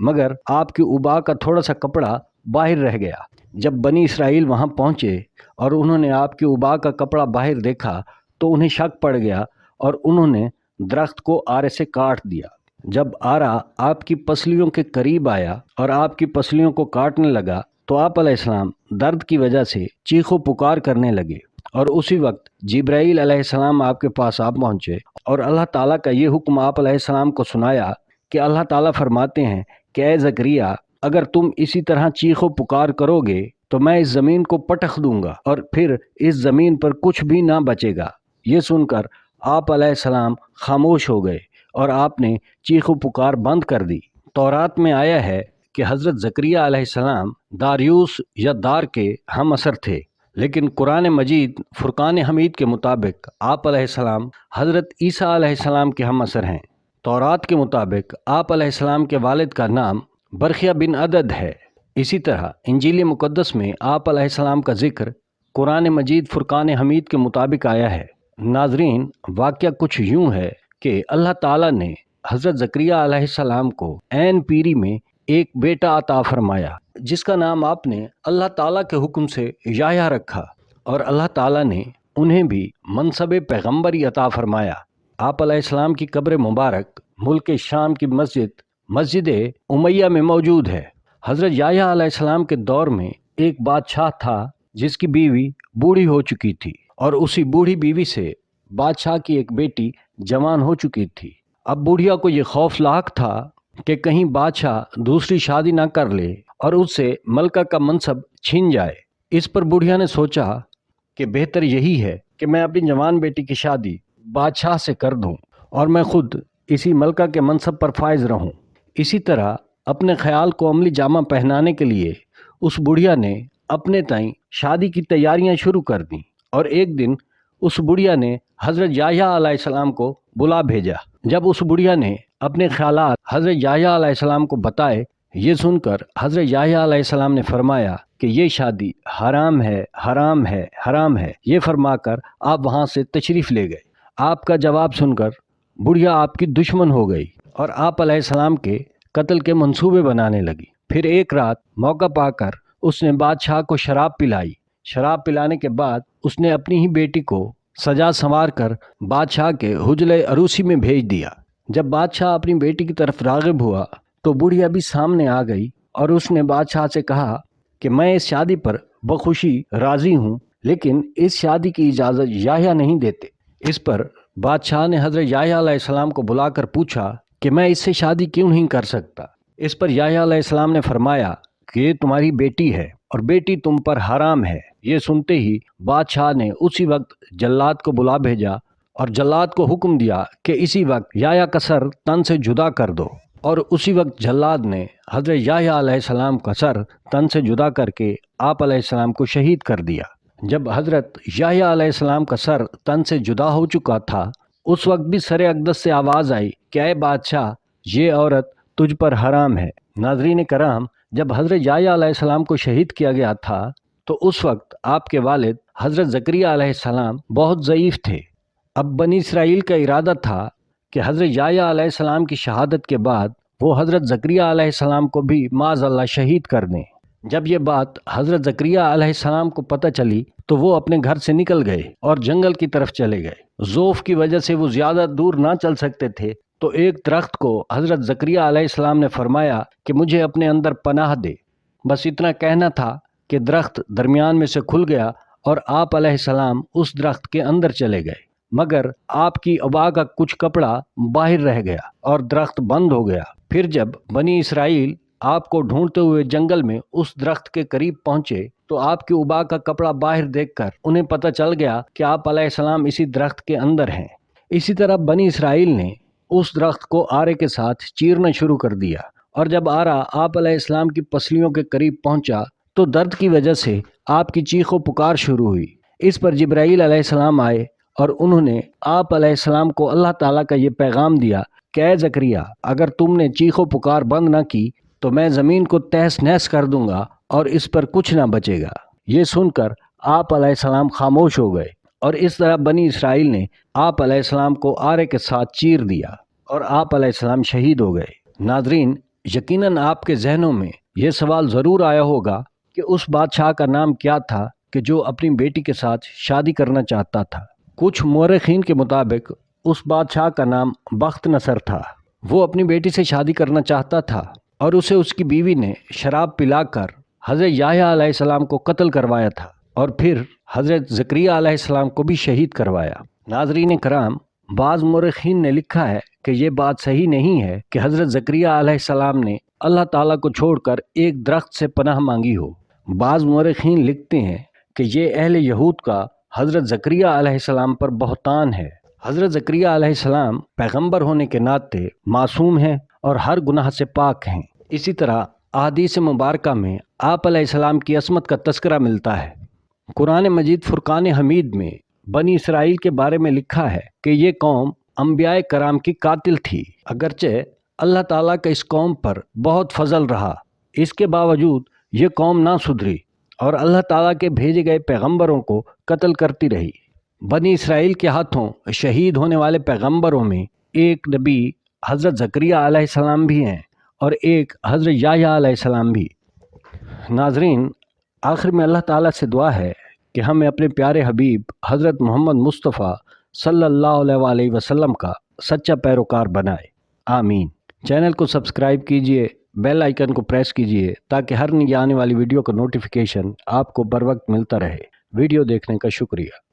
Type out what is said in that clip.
مگر آپ کی ابا کا تھوڑا سا کپڑا باہر رہ گیا۔ جب بنی اسرائیل وہاں پہنچے اور انہوں نے آپ کی ابا کا کپڑا باہر دیکھا تو انہیں شک پڑ گیا اور انہوں نے درخت کو آرے سے کاٹ دیا۔ جب آرا آپ کی پسلیوں کے قریب آیا اور آپ کی پسلیوں کو کاٹنے لگا تو آپ علیہ السلام درد کی وجہ سے چیخ و پکار کرنے لگے، اور اسی وقت جبرائیل علیہ السلام آپ کے پاس آپ پہنچے اور اللہ تعالیٰ کا یہ حکم آپ علیہ السلام کو سنایا کہ اللہ تعالیٰ فرماتے ہیں کہ اے زکریا، اگر تم اسی طرح چیخ و پکار کرو گے تو میں اس زمین کو پٹخ دوں گا اور پھر اس زمین پر کچھ بھی نہ بچے گا۔ یہ سن کر آپ علیہ السلام خاموش ہو گئے اور آپ نے چیخ و پکار بند کر دی۔ تورات میں آیا ہے کہ حضرت زکریا علیہ السلام داریوس یا دار کے ہم عصر تھے، لیکن قرآن مجید فرقان حمید کے مطابق آپ علیہ السلام حضرت عیسیٰ علیہ السلام کے ہم عصر ہیں۔ تورات کے مطابق آپ علیہ السلام کے والد کا نام برخیہ بن عدد ہے۔ اسی طرح انجیل مقدس میں آپ علیہ السلام کا ذکر قرآن مجید فرقان حمید کے مطابق آیا ہے۔ ناظرین، واقعہ کچھ یوں ہے کہ اللہ تعالیٰ نے حضرت زکریا علیہ السلام کو عین پیری میں ایک بیٹا عطا فرمایا جس کا نام آپ نے اللہ تعالیٰ کے حکم سے یحییٰ رکھا، اور اللہ تعالیٰ نے انہیں بھی منصب پیغمبری عطا فرمایا۔ آپ علیہ السلام کی قبر مبارک ملک شام کی مسجد امیہ میں موجود ہے۔ حضرت یحییٰ علیہ السلام کے دور میں ایک بادشاہ تھا جس کی بیوی بوڑھی ہو چکی تھی، اور اسی بوڑھی بیوی سے بادشاہ کی ایک بیٹی جوان ہو چکی تھی۔ اب بوڑھیا کو یہ خوف لاحق تھا کہ کہیں بادشاہ دوسری شادی نہ کر لے اور اس سے ملکہ کا منصب چھین جائے۔ اس پر بوڑھیا نے سوچا کہ بہتر یہی ہے کہ میں اپنی جوان بیٹی کی شادی بادشاہ سے کر دوں اور میں خود اسی ملکہ کے منصب پر فائز رہوں۔ اسی طرح اپنے خیال کو عملی جامہ پہنانے کے لیے اس بڑھیا نے اپنے تئیں شادی کی تیاریاں شروع کر دیں، اور ایک دن اس بڑھیا نے حضرت یحییٰ علیہ السلام کو بلا بھیجا۔ جب اس بڑھیا نے اپنے خیالات حضرت یحییٰ علیہ السلام کو بتائے، یہ سن کر حضرت یحییٰ علیہ السلام نے فرمایا کہ یہ شادی حرام ہے، حرام ہے، حرام ہے۔ یہ فرما کر آپ وہاں سے تشریف لے گئے۔ آپ کا جواب سن کر بڑھیا آپ کی دشمن ہو گئی اور آپ علیہ السلام کے قتل کے منصوبے بنانے لگی۔ پھر ایک رات موقع پا کر اس نے بادشاہ کو شراب پلائی۔ شراب پلانے کے بعد اس نے اپنی ہی بیٹی کو سجا سنوار کر بادشاہ کے حجرہ عروسی میں بھیج دیا۔ جب بادشاہ اپنی بیٹی کی طرف راغب ہوا تو بڑھیا بھی سامنے آ گئی اور اس نے بادشاہ سے کہا کہ میں اس شادی پر بخوشی راضی ہوں، لیکن اس شادی کی اجازت یحییٰ نہیں دیتے۔ اس پر بادشاہ نے حضرت یحییٰ علیہ السلام کو بلا کر پوچھا کہ میں اس سے شادی کیوں نہیں کر سکتا۔ اس پر یحییٰ علیہ السلام نے فرمایا کہ یہ تمہاری بیٹی ہے اور بیٹی تم پر حرام ہے۔ یہ سنتے ہی بادشاہ نے اسی وقت جلاد کو بلا بھیجا اور جلاد کو حکم دیا کہ اسی وقت یحییٰ کا سر تن سے جدا کر دو، اور اسی وقت جلاد نے حضرت یحییٰ علیہ السلام کا سر تن سے جدا کر کے آپ علیہ السلام کو شہید کر دیا۔ جب حضرت یحییٰ علیہ السلام کا سر تن سے جدا ہو چکا تھا، اس وقت بھی سر اقدس سے آواز آئی کہ اے بادشاہ، یہ عورت تجھ پر حرام ہے۔ ناظرین کرام، جب حضرت یحییٰ علیہ السلام کو شہید کیا گیا تھا تو اس وقت آپ کے والد حضرت زکریا علیہ السلام بہت ضعیف تھے۔ اب بنی اسرائیل کا ارادہ تھا کہ حضرت یحییٰ علیہ السلام کی شہادت کے بعد وہ حضرت زکریا علیہ السلام کو بھی معاذ اللہ شہید کر دیں۔ جب یہ بات حضرت زکریا علیہ السلام کو پتہ چلی تو وہ اپنے گھر سے نکل گئے اور جنگل کی طرف چلے گئے۔ ذوف کی وجہ سے وہ زیادہ دور نہ چل سکتے تھے، تو ایک درخت کو حضرت زکریا علیہ السلام نے فرمایا کہ مجھے اپنے اندر پناہ دے۔ بس اتنا کہنا تھا کہ درخت درمیان میں سے کھل گیا اور آپ علیہ السلام اس درخت کے اندر چلے گئے، مگر آپ کی ابا کا کچھ کپڑا باہر رہ گیا اور درخت بند ہو گیا۔ پھر جب بنی اسرائیل آپ کو ڈھونڈتے ہوئے جنگل میں اس درخت کے قریب پہنچے تو آپ کی ابا کا کپڑا باہر دیکھ کر انہیں پتہ چل گیا کہ آپ علیہ السلام اسی درخت کے اندر ہیں۔ اسی طرح بنی اسرائیل نے اس درخت کو آرے کے ساتھ چیرنا شروع کر دیا، اور جب آرا آپ علیہ السلام کی پسلیوں کے قریب پہنچا تو درد کی وجہ سے آپ کی چیخ و پکار شروع ہوئی۔ اس پر جبرائیل علیہ السلام آئے اور انہوں نے آپ علیہ السلام کو اللہ تعالیٰ کا یہ پیغام دیا کہ اے زکریا، اگر تم نے چیخ و پکار بند نہ کی تو میں زمین کو تہس نہس کر دوں گا اور اس پر کچھ نہ بچے گا۔ یہ سن کر آپ علیہ السلام خاموش ہو گئے، اور اس طرح بنی اسرائیل نے آپ علیہ السلام کو آرے کے ساتھ چیر دیا اور آپ علیہ السلام شہید ہو گئے۔ ناظرین، یقیناً آپ کے ذہنوں میں یہ سوال ضرور آیا ہوگا کہ اس بادشاہ کا نام کیا تھا کہ جو اپنی بیٹی کے ساتھ شادی کرنا چاہتا تھا۔ کچھ مورخین کے مطابق اس بادشاہ کا نام بخت نصر تھا۔ وہ اپنی بیٹی سے شادی کرنا چاہتا تھا اور اسے اس کی بیوی نے شراب پلا کر حضرت یحییٰ علیہ السلام کو قتل کروایا تھا اور پھر حضرت زکریا علیہ السلام کو بھی شہید کروایا۔ ناظرین کرام، بعض مورخین نے لکھا ہے کہ یہ بات صحیح نہیں ہے کہ حضرت زکریا علیہ السلام نے اللہ تعالیٰ کو چھوڑ کر ایک درخت سے پناہ مانگی ہو۔ بعض مورخین لکھتے ہیں کہ یہ اہل یہود کا حضرت زکریا علیہ السلام پر بہتان ہے۔ حضرت زکریا علیہ السلام پیغمبر ہونے کے ناطے معصوم ہیں اور ہر گناہ سے پاک ہیں۔ اسی طرح احادیث مبارکہ میں آپ علیہ السلام کی عصمت کا تذکرہ ملتا ہے۔ قرآن مجید فرقان حمید میں بنی اسرائیل کے بارے میں لکھا ہے کہ یہ قوم انبیاء کرام کی قاتل تھی۔ اگرچہ اللہ تعالیٰ کا اس قوم پر بہت فضل رہا، اس کے باوجود یہ قوم نہ سدھری اور اللہ تعالیٰ کے بھیجے گئے پیغمبروں کو قتل کرتی رہی۔ بنی اسرائیل کے ہاتھوں شہید ہونے والے پیغمبروں میں ایک نبی حضرت زکریا علیہ السلام بھی ہیں اور ایک حضرت یحییٰ علیہ السلام بھی۔ ناظرین، آخر میں اللہ تعالیٰ سے دعا ہے کہ ہمیں اپنے پیارے حبیب حضرت محمد مصطفیٰ صلی اللہ علیہ وآلہ وسلم کا سچا پیروکار بنائے، آمین۔ چینل کو سبسکرائب کیجئے، بیل آئیکن کو پریس کیجئے تاکہ ہر نئی آنے والی ویڈیو کا نوٹیفیکیشن آپ کو بر وقت ملتا رہے۔ ویڈیو دیکھنے کا شکریہ۔